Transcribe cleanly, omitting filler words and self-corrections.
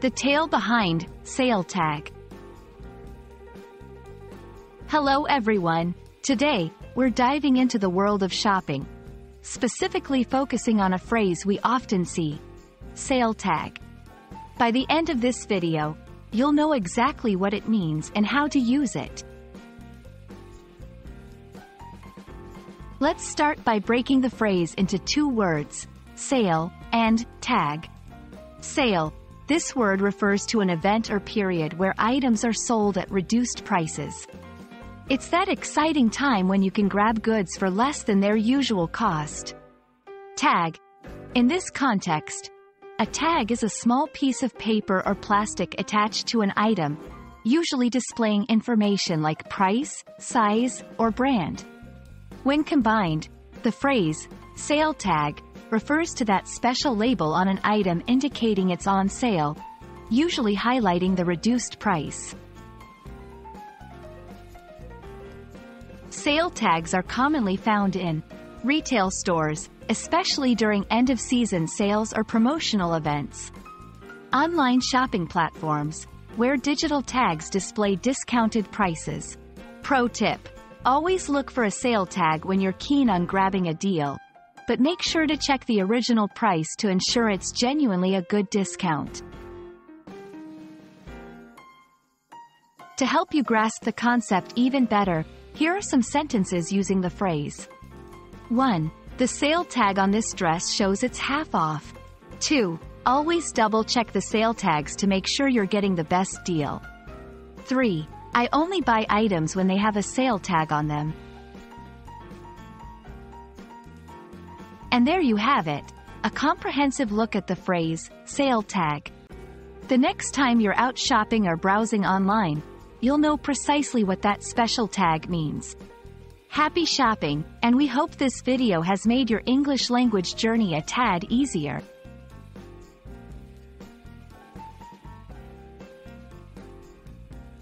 The tale behind sale tag. Hello everyone. Today, we're diving into the world of shopping, specifically focusing on a phrase we often see: sale tag. By the end of this video, you'll know exactly what it means and how to use it. Let's start by breaking the phrase into two words: sale and tag. Sale. This word refers to an event or period where items are sold at reduced prices. It's that exciting time when you can grab goods for less than their usual cost. Tag. In this context, a tag is a small piece of paper or plastic attached to an item, usually displaying information like price, size, or brand. When combined, the phrase, sale tag, refers to that special label on an item indicating it's on sale, usually highlighting the reduced price. Sale tags are commonly found in retail stores, especially during end-of-season sales or promotional events. Online shopping platforms, where digital tags display discounted prices. Pro tip: always look for a sale tag when you're keen on grabbing a deal, but make sure to check the original price to ensure it's genuinely a good discount. To help you grasp the concept even better, here are some sentences using the phrase. 1. The sale tag on this dress shows it's half off. 2. Always double-check the sale tags to make sure you're getting the best deal. 3. I only buy items when they have a sale tag on them. And there you have it, a comprehensive look at the phrase, sale tag. The next time you're out shopping or browsing online, you'll know precisely what that special tag means. Happy shopping, and we hope this video has made your English language journey a tad easier.